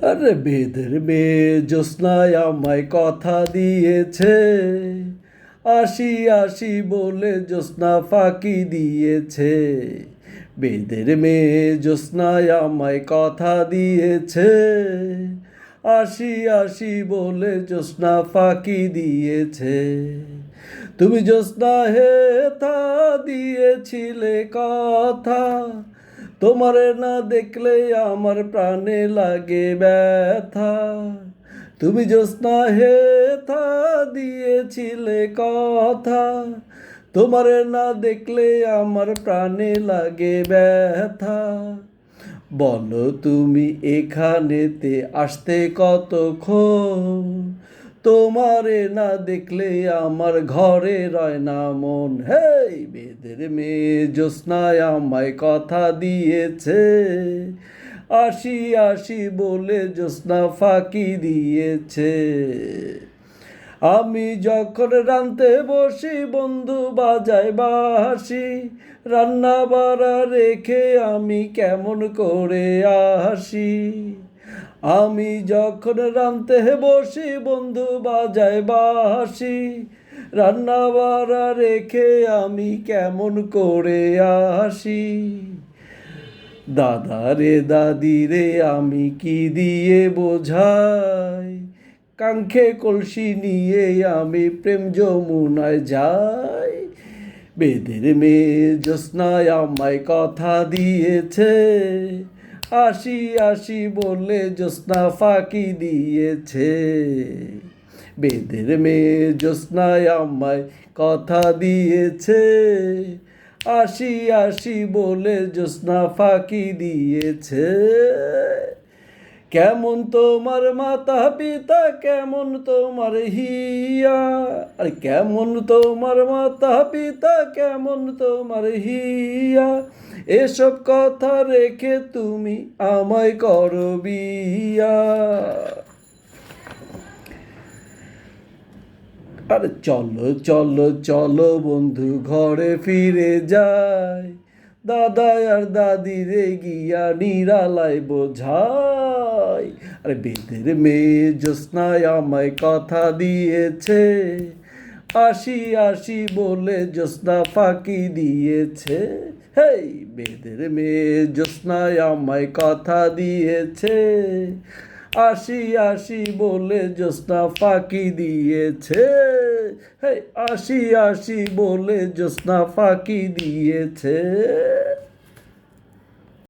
আরে বেদের মেয়ে জ্যোৎস্নায় আমায় কথা দিয়েছে, আসি আসি বলে জ্যোৎস্না ফাঁকি দিয়েছে। বেদের মেয়ে জ্যোৎস্নায় আমায় কথা দিয়েছে, আসি আসি বলে জ্যোৎস্না ফাঁকি দিয়েছে। তুমি জ্যোৎস্না হে তা দিয়েছিলে কথা, তোমারে না দেখলে আমার প্রাণে লাগে ব্যথা। তুমি জ্যোৎস্না হে তা দিয়েছিলে কথা, তোমারে না দেখলে আমার প্রাণে লাগে ব্যথা। বলো তুমি এখানেতে আসতে কতক্ষণ, তোমারে না দেখলে আমার ঘরে রয় না মন। হেই বেদের মেয়ে জ্যোৎস্নায় আমায় কথা দিয়েছে, আসি আসি বলে জ্যোৎস্না ফাঁকি দিয়েছে। আমি যখন রাঁধতে বসি বন্ধু বাজায় বাঁশি, রান্না বাড়া রেখে আমি কেমন করে আসি। আমি যখন রাঁধতে বসি বন্ধু বাজায় বাঁশি, রান্না বাড়া রেখে আমি কেমন করে আসি। দাদা রে দাদি রে আমি কি দিয়ে বোঝাই, কাঙ্ক্ষে কলসি নিয়ে আমি প্রেম যমুনায় যাই। বেদের মেয়ে জ্যোৎস্নায় আমায় কথা দিয়েছে, আসি আসি বলে জ্যোৎস্না ফাঁকি দিয়েছে। বেদের মেয়ে জ্যোৎস্নায় আমায় কথা দিয়েছে, আসি আসি বলে জ্যোৎস্না ফাঁকি দিয়েছে। কেমন তোমার মাতা পিতা, কেমন তোমার হিয়া, আর কেমন তোমার মাতা পিতা, কেমন তোমার হিয়া, এসব কথা রেখে তুমি আমায় করো বিয়া। আরে চলো চলো চলো বন্ধু ঘরে ফিরে যাই, দাদা আর দাদি রে গিয়া নিরালায় বোঝাই। আরে বেদের মেয়ে জ্যোৎস্নায় আমায় কথা দিয়েছে, আসি আসি বলে জ্যোৎস্না ফাঁকি দিয়েছে। হেই বেদের মেয়ে জ্যোৎস্নায় আমায় কথা দিয়েছে, আসি আসি বলে জ্যোৎস্না ফাঁকি দিয়েছে। হেই আসি আসি বলে জ্যোৎস্না ফাঁকি দিয়েছে।